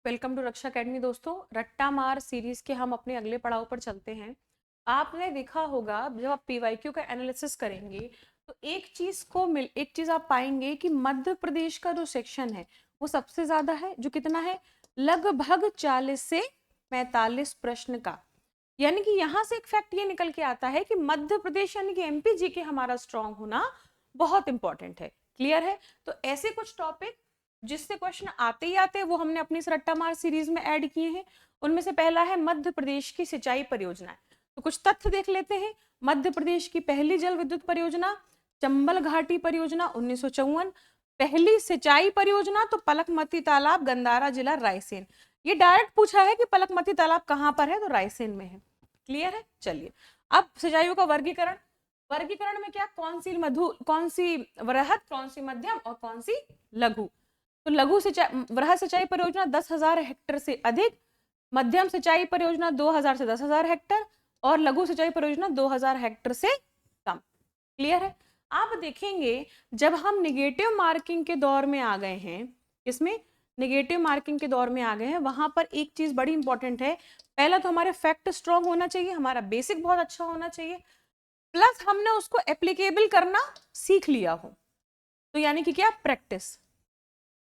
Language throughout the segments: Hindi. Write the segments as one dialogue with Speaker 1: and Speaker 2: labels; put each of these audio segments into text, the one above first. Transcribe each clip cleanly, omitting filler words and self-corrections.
Speaker 1: Welcome to Raksha academy. दोस्तों, रट्टा मार सीरीज के हम अपने अगले पड़ाव पर चलते हैं। आपने देखा होगा जब आप पीवाईक्यू का एनालिसिस करेंगे तो एक चीज आप पाएंगे कि मध्य प्रदेश का जो सेक्शन है वो सबसे ज्यादा है। जो कितना है, लगभग 40 से 45 प्रश्न का। यानी कि यहाँ से एक फैक्ट ये निकल के आता है कि मध्य प्रदेश यानी कि एमपी जी के हमारा स्ट्रांग होना बहुत इंपॉर्टेंट है। क्लियर है? तो ऐसे कुछ टॉपिक जिससे क्वेश्चन आते ही आते हैं वो हमने अपनी रट्टा मार सीरीज में ऐड किए हैं। उनमें से पहला है मध्य प्रदेश की सिंचाई परियोजना। तो कुछ तथ्य देख लेते हैं। मध्य प्रदेश की पहली जल विद्युत परियोजना चंबल घाटी परियोजना 1954। पहली सिंचाई परियोजना तो पलकमती तालाब गंदारा जिला रायसेन। ये डायरेक्ट पूछा है कि पलकमती तालाब कहां पर है, तो रायसेन में है। क्लियर है? चलिए, अब सिंचाइयों का वर्गीकरण। वर्गीकरण में क्या, कौन सी वृहद, कौन सी मध्यम और कौन सी लघु। तो लघु सिंचाई वृहद सिंचाई परियोजना 10,000 हेक्टेयर से अधिक, मध्यम सिंचाई परियोजना 2,000 से 10,000 हेक्टेयर और लघु सिंचाई परियोजना 2,000 हेक्टेयर से कम। क्लियर है? आप देखेंगे जब हम निगेटिव मार्किंग के दौर में आ गए हैं, इसमें निगेटिव मार्किंग के दौर में आ गए हैं, वहां पर एक चीज बड़ी इंपॉर्टेंट है। पहला तो हमारे फैक्ट स्ट्रॉन्ग होना चाहिए, हमारा बेसिक बहुत अच्छा होना चाहिए, प्लस हमने उसको एप्लीकेबल करना सीख लिया हो। तो यानी कि क्या, प्रैक्टिस।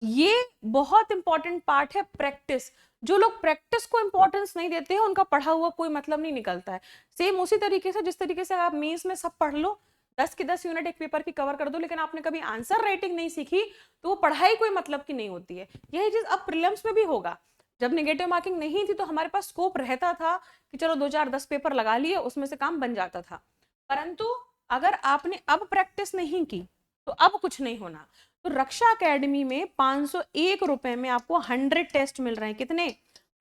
Speaker 1: ये बहुत इंपॉर्टेंट पार्ट है, प्रैक्टिस। जो लोग प्रैक्टिस को इंपॉर्टेंस नहीं देते हैं उनका पढ़ा हुआ कोई मतलब नहीं निकलता है। सेम उसी तरीके से जिस तरीके से आप मेंस में सब पढ़ लो, 10 के 10 यूनिट एक पेपर की कवर कर दो, लेकिन आपने कभी आंसर राइटिंग नहीं सीखी तो वो पढ़ाई कोई मतलब की नहीं होती है। यही चीज अब प्रीलिम्स में भी होगा। जब नेगेटिव मार्किंग नहीं थी तो हमारे पास स्कोप रहता था कि चलो 2 4 10 पेपर लगा लिए, उसमें से काम बन जाता था। परंतु अगर आपने अब प्रैक्टिस नहीं की तो अब कुछ नहीं होना। तो रक्षा एकेडमी में 501 रुपए में आपको 100 टेस्ट मिल रहे हैं। कितने?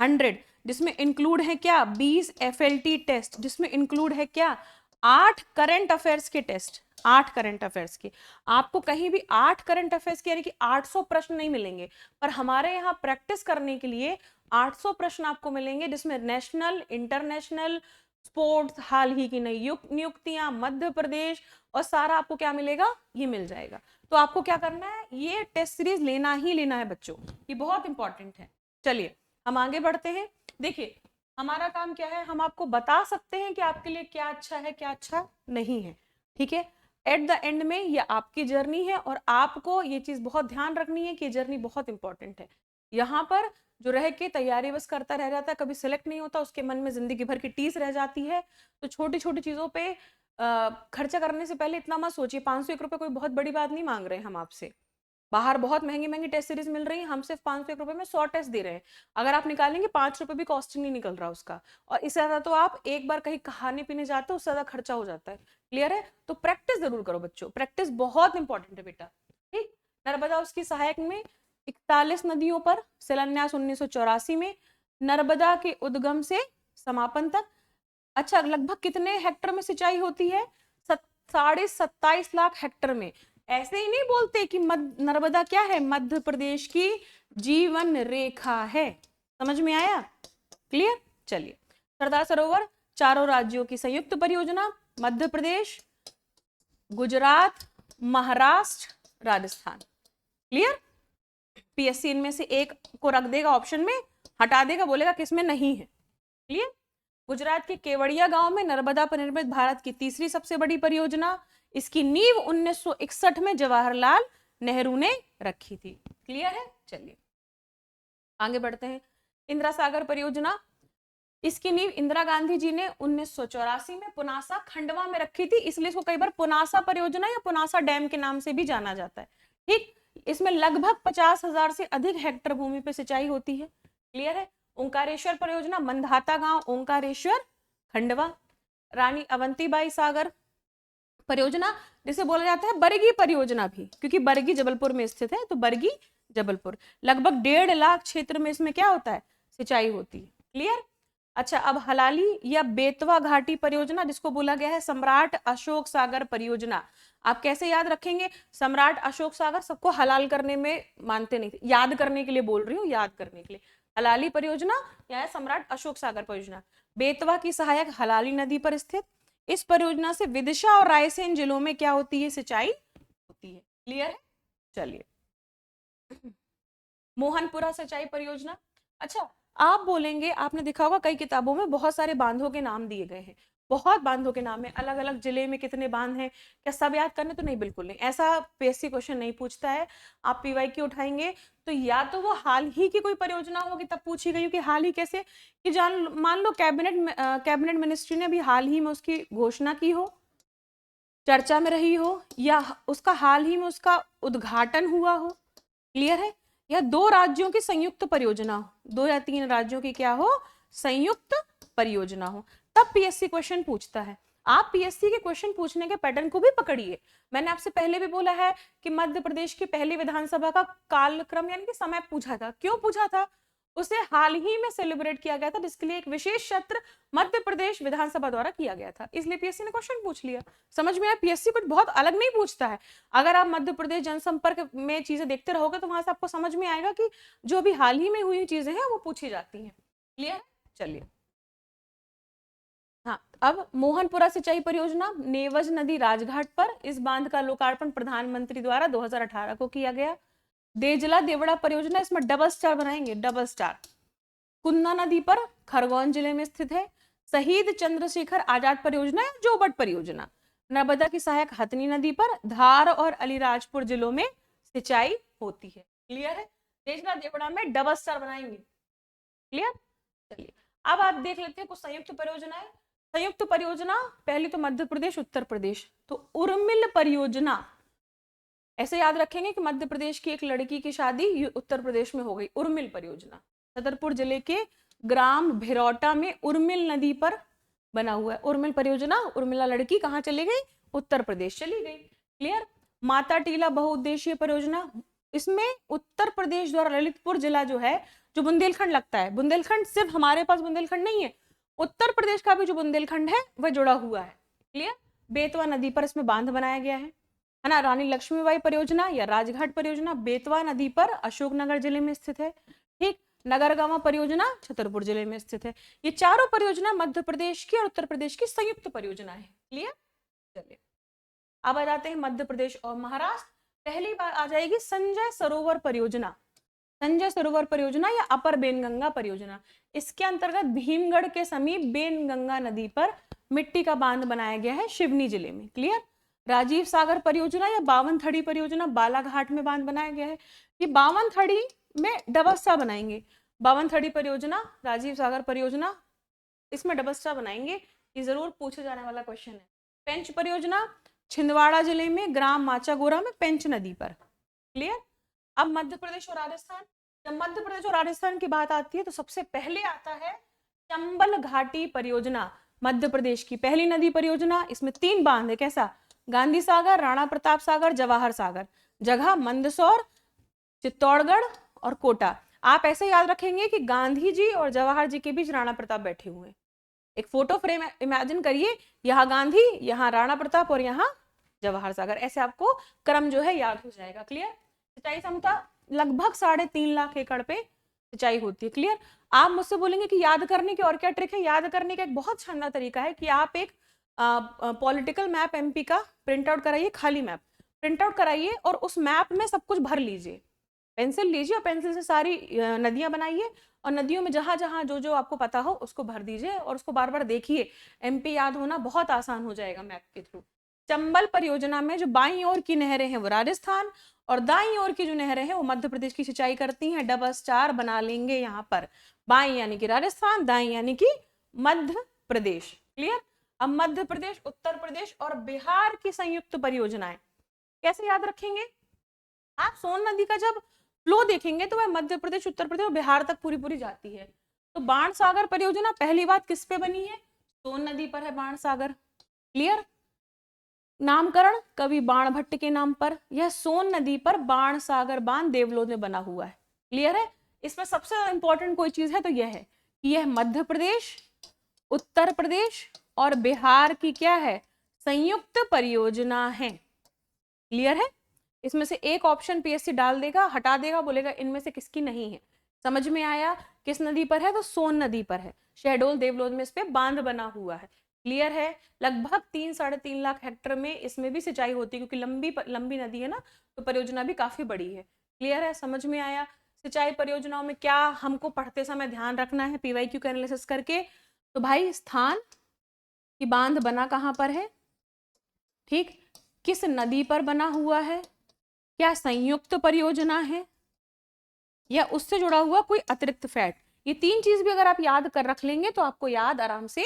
Speaker 1: 100। जिसमें इंक्लूड है क्या, 20 एफएलटी टेस्ट, जिसमें इंक्लूड है क्या, 8 करंट अफेयर्स के टेस्ट। 8 करंट अफेयर्स के। आपको कहीं भी 8 करंट अफेयर्स के यानी कि 800 प्रश्न नहीं मिलेंगे, पर हमारे यहाँ प्रैक्टिस करने के लिए 800 प्रश्न आपको मिलेंगे, जिसमें नेशनल, इंटरनेशनल, स्पोर्ट्स, हाल ही की नई नियुक्तियां, मध्य प्रदेश और सारा आपको क्या मिलेगा, ये मिल जाएगा। तो आपको क्या करना है, ये टेस्ट सीरीज लेना ही लेना है बच्चों, ये बहुत इंपॉर्टेंट है। चलिए हम आगे बढ़ते हैं। देखिए हमारा काम क्या है, हम आपको बता सकते हैं कि आपके लिए क्या अच्छा है क्या अच्छा नहीं है। ठीक है? एट द एंड में ये आपकी जर्नी है और आपको ये चीज बहुत ध्यान रखनी है कि जर्नी बहुत इंपॉर्टेंट है। यहाँ पर जो रह के तैयारी बस करता रह जाता है, कभी सिलेक्ट नहीं होता, उसके मन में जिंदगी भर की टीस रह जाती है। तो छोटी छोटी चीजों पे खर्चा करने से पहले इतना मत सोचिए। 501 रुपए कोई बहुत बड़ी बात नहीं मांग रहे हैं हम आपसे। बाहर बहुत महंगी महंगी टेस्ट सीरीज मिल रही है, हम सिर्फ 501 रुपए में 100 टेस्ट दे रहे हैं। अगर आप निकालेंगे 5 रुपए भी कॉस्टिंग नहीं निकल रहा उसका। और इससे ज्यादा तो आप एक बार कहीं खाने पीने जाते हो उससे ज्यादा खर्चा हो जाता है। क्लियर है? तो प्रैक्टिस जरूर करो बच्चों, प्रैक्टिस बहुत इंपॉर्टेंट है बेटा। ठीक? नर्मदा उसकी सहायक में 41 नदियों पर शिलान्यास 1984 में, नर्मदा के उद्गम से समापन तक। अच्छा, लगभग कितने हेक्टर में सिंचाई होती है? 27.5 लाख हेक्टर में। ऐसे ही नहीं बोलते कि नर्मदा क्या है, मध्य प्रदेश की जीवन रेखा है। समझ में आया? क्लियर? चलिए, सरदार सरोवर चारों राज्यों की संयुक्त परियोजना, मध्य प्रदेश, गुजरात, महाराष्ट्र, राजस्थान। क्लियर? पीएससी इनमें से एक को रख देगा ऑप्शन में, हटा देगा, बोलेगा किसमें नहीं है। क्लियर? गुजरात के केवड़िया गांव में नर्मदा पर निर्मित भारत की तीसरी सबसे बड़ी परियोजना। इसकी नींव 1961 में जवाहरलाल नेहरू ने रखी थी। क्लियर है? चलिए आगे बढ़ते हैं। इंदिरा सागर परियोजना, इसकी नींव इंदिरा गांधी जी ने 1984 में पुनासा खंडवा में रखी थी, इसलिए इसको कई बार पुनासा परियोजना या पुनासा डैम के नाम से भी जाना जाता है। ठीक? इसमें लगभग 50,000 से अधिक हेक्टेयर भूमि पर सिंचाई होती है। क्लियर है? ओंकारेश्वर परियोजना, मंधाता गांव, ओंकारेश्वर, खंडवा। रानी अवंतीबाई सागर परियोजना, जिसे बोला जाता है बरगी परियोजना भी, क्योंकि बरगी जबलपुर में स्थित है, तो बरगी जबलपुर। लगभग 1.5 लाख क्षेत्र में इसमें क्या होता है, सिंचाई होती है। क्लियर? अच्छा, अब हलाली या बेतवा घाटी परियोजना, जिसको बोला गया है सम्राट अशोक सागर परियोजना। आप कैसे याद रखेंगे? सम्राट अशोक सागर सबको हलाल करने में मानते नहीं थे, याद करने के लिए बोल रही हूँ, याद करने के लिए। हलाली परियोजना या सम्राट अशोक सागर परियोजना, बेतवा की सहायक हलाली नदी पर स्थित। इस परियोजना से विदिशा और रायसेन जिलों में क्या होती है, सिंचाई होती है। क्लियर है? चलिए, मोहनपुरा सिंचाई परियोजना, अच्छा, आप बोलेंगे, आपने देखा होगा कई किताबों में बहुत सारे बांधों के नाम दिए गए हैं, बहुत बांधों के नाम है, अलग अलग जिले में कितने बांध हैं, क्या सब याद करने? तो नहीं, बिल्कुल नहीं, ऐसा पीएससी क्वेश्चन नहीं पूछता है। आप पीवाईक्यू उठाएंगे तो या तो वो हाल ही की कोई परियोजना होगी तब पूछी गई हो, कि हाल ही कैसे, कि जान मान लो कैबिनेट मिनिस्ट्री ने अभी हाल ही में उसकी घोषणा की हो, चर्चा में रही हो, या उसका हाल ही में उसका उद्घाटन हुआ हो, क्लियर है, या दो राज्यों की संयुक्त परियोजना हो, 2 या 3 राज्यों की क्या हो, संयुक्त परियोजना हो, तब पीएससी क्वेश्चन पूछता है। आप पीएससी के क्वेश्चन पूछने के पैटर्न को भी पकड़िए। मैंने आपसे पहले भी बोला है कि मध्य प्रदेश की पहली विधानसभा का कालक्रम यानी कि समय पूछा था। क्यों पूछा था? उसे हाल ही में सेलिब्रेट किया गया था, जिसके लिए एक विशेष सत्र मध्य प्रदेश विधानसभा द्वारा किया गया था, इसलिए पीएससी ने क्वेश्चन पूछ लिया। समझ में आया? पीएससी कुछ बहुत अलग नहीं पूछता है। अगर आप मध्य प्रदेश जनसंपर्क में चीजें देखते रहोगे तो वहां से आपको समझ में आएगा कि जो अभी हाल ही में हुई चीजें हैं वो पूछी जाती हैं। क्लियर? चलिए, हाँ, अब मोहनपुरा सिंचाई परियोजना, नेवज नदी राजघाट पर, इस बांध का लोकार्पण प्रधानमंत्री द्वारा 2018 को किया गया। देजला देवड़ा परियोजना, इसमें डबल स्टार बनाएंगे, डबल स्टार। कुन्ना नदी पर, खरगोन जिले में स्थित है। शहीद चंद्रशेखर आजाद परियोजना या जोबट परियोजना, नर्मदा की सहायक हथनी नदी पर, धार और अलीराजपुर जिलों में सिंचाई होती है। क्लियर है? देशना देवड़ा में डबल स्टार बनाएंगे। क्लियर? चलिए, अब आप देख लेते हैं कुछ संयुक्त परियोजनाएं। संयुक्त परियोजना, पहली तो मध्य प्रदेश उत्तर प्रदेश, तो उर्मिल परियोजना, ऐसे याद रखेंगे कि मध्य प्रदेश की एक लड़की की शादी उत्तर प्रदेश में हो गई, उर्मिल परियोजना। छतरपुर जिले के ग्राम भिरौटा में उर्मिल नदी पर बना हुआ है उर्मिल परियोजना। उर्मिला लड़की कहाँ चली गई? उत्तर प्रदेश चली गई। क्लियर? माता टीला बहुउद्देशीय परियोजना, इसमें उत्तर प्रदेश द्वारा ललितपुर जिला जो है, जो बुंदेलखंड लगता है, बुंदेलखंड सिर्फ हमारे पास बुंदेलखंड नहीं है, उत्तर प्रदेश का भी जो बुंदेलखंड है वह जुड़ा हुआ है। क्लियर? बेतवा नदी पर इसमें बांध बनाया गया है ना। रानी लक्ष्मीबाई परियोजना या राजघाट परियोजना, बेतवा नदी पर अशोकनगर जिले में स्थित है। ठीक, नगरगांव परियोजना छतरपुर जिले में स्थित है। ये चारों परियोजना मध्य प्रदेश की और उत्तर प्रदेश की संयुक्त परियोजना है। क्लियर? चलिए, अब आ जाते हैं मध्य प्रदेश और महाराष्ट्र। पहली बार आ जाएगी संजय सरोवर परियोजना। संजय सरोवर परियोजना या अपर बेनगंगा परियोजना, इसके अंतर्गत भीमगढ़ के समीप बेनगंगा नदी पर मिट्टी का बांध बनाया गया है शिवनी जिले में। क्लियर? राजीव सागर परियोजना या बावन थड़ी परियोजना, बालाघाट में बांध बनाया गया है। ये बावन थड़ी में डबल स्टार बनाएंगे। बावन थड़ी परियोजना, राजीव सागर परियोजना, इसमें डबल स्टार बनाएंगे, ये जरूर पूछे जाने वाला क्वेश्चन है। पेंच परियोजना, छिंदवाड़ा जिले में ग्राम माचागोरा में पेंच नदी पर। क्लियर? अब मध्य प्रदेश और राजस्थान। जब मध्य प्रदेश और राजस्थान की बात आती है तो सबसे पहले आता है चंबल घाटी परियोजना, मध्य प्रदेश की पहली नदी परियोजना। इसमें 3 बांध है। कैसा? गांधी सागर, राणा प्रताप सागर, जवाहर सागर। जगह मंदसौर, चित्तौड़गढ़ और कोटा। आप ऐसे याद रखेंगे कि गांधी जी और जवाहर जी के बीच राणा प्रताप बैठे हुए हैं। एक फोटो फ्रेम इमेजिन करिए, यहाँ गांधी, यहाँ राणा प्रताप और यहाँ जवाहर सागर, ऐसे आपको क्रम जो है याद हो जाएगा। क्लियर? सिंचाई क्षमता लगभग 3.5 लाख एकड़ पे सिंचाई होती है। क्लियर? आप मुझसे बोलेंगे कि याद करने की और क्या ट्रिक है? याद करने का एक बहुत शानदार तरीका है कि आप एक पॉलिटिकल मैप एमपी का प्रिंट आउट कराइए, खाली मैप प्रिंट आउट कराइए और उस मैप में सब कुछ भर लीजिए। पेंसिल लीजिए और पेंसिल से सारी नदियां बनाइए और नदियों में जहां जहां जो जो आपको पता हो उसको भर दीजिए और उसको बार बार देखिए। एमपी याद होना बहुत आसान हो जाएगा मैप के थ्रू। चंबल परियोजना में जो बाईं ओर की नहरें हैं वो राजस्थान और दाईं ओर की जो नहरें हैं वो मध्य प्रदेश की सिंचाई करती हैं। डबल स्टार बना लेंगे यहाँ पर। बाईं यानी कि राजस्थान, दाईं यानी कि मध्य प्रदेश। क्लियर? अब मध्य प्रदेश, उत्तर प्रदेश और बिहार की संयुक्त परियोजनाएं कैसे याद रखेंगे? आप सोन नदी का जब फ्लो देखेंगे तो वह मध्य प्रदेश, उत्तर प्रदेश और बिहार तक पूरी पूरी जाती है। तो बाण सागर परियोजना पहली बात किस पे बनी है? सोन नदी पर है बाण सागर। क्लियर? नामकरण कवि बाण भट्ट के नाम पर। यह सोन नदी पर बाण सागर बांध देवलोक में बना हुआ है। क्लियर है? इसमें सबसे इंपॉर्टेंट कोई चीज है तो यह है कि यह मध्य प्रदेश, उत्तर प्रदेश और बिहार की क्या है? संयुक्त परियोजना है। क्लियर है? इसमें से एक ऑप्शन पीएससी डाल देगा, हटा देगा, बोलेगा इनमें से किसकी नहीं है। समझ में आया? किस नदी पर है? तो सोन नदी पर है। शहडोल देवलोक में इस पे बांध बना हुआ है। क्लियर है? लगभग 3-3.5 लाख हेक्टेयर में इसमें भी सिंचाई होती है क्योंकि लंबी लंबी नदी है ना, तो परियोजना भी काफी बड़ी है। क्लियर है? समझ में आया? सिंचाई परियोजनाओं में क्या हमको पढ़ते समय ध्यान रखना है पीवाईक्यू का एनालिसिस करके? तो भाई स्थान कि बांध बना कहाँ पर है, ठीक, किस नदी पर बना हुआ है, क्या संयुक्त परियोजना है, या उससे जुड़ा हुआ कोई अतिरिक्त फैक्ट। ये 3 चीज भी अगर आप याद कर रख लेंगे तो आपको याद आराम से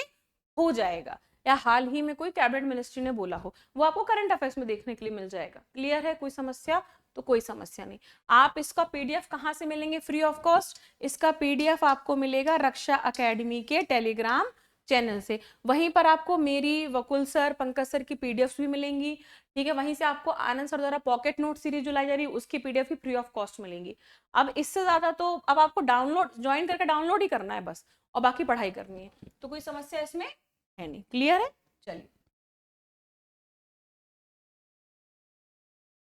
Speaker 1: हो जाएगा। या हाल ही में कोई कैबिनेट मिनिस्ट्री ने बोला हो, वो आपको करंट अफेयर्स में देखने के लिए मिल जाएगा। क्लियर है? कोई समस्या? तो कोई समस्या नहीं। आप इसका पीडीएफ कहाँ से मिलेंगे फ्री ऑफ कॉस्ट? इसका पीडीएफ आपको मिलेगा रक्षा अकेडमी के टेलीग्राम चैनल से। वहीं पर आपको मेरी, वकुल सर, पंकज सर की पीडीएफ भी मिलेंगी, ठीक है। वहीं से आपको आनंद सर द्वारा पॉकेट नोट सीरीज जो लाई जा रही है उसकी पीडीएफ भी फ्री ऑफ कॉस्ट मिलेंगी। अब इससे ज्यादा तो अब आपको डाउनलोड, ज्वाइन करके डाउनलोड ही करना है बस, और बाकी पढ़ाई करनी है। तो कोई समस्या इसमें है नहीं। क्लियर है? चलिए,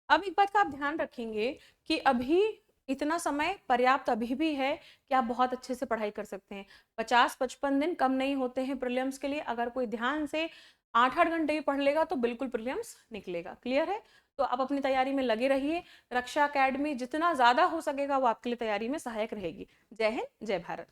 Speaker 1: अब एक बात का आप ध्यान रखेंगे कि अभी इतना समय पर्याप्त अभी भी है कि आप बहुत अच्छे से पढ़ाई कर सकते हैं। 50-55 दिन कम नहीं होते हैं प्रीलिम्स के लिए। अगर कोई ध्यान से 8-8 घंटे भी पढ़ लेगा तो बिल्कुल प्रीलिम्स निकलेगा। क्लियर है? तो आप अपनी तैयारी में लगे रहिए। रक्षा अकेडमी जितना ज्यादा हो सकेगा वो आपके लिए तैयारी में सहायक रहेगी। जय हिंद, जय भारत।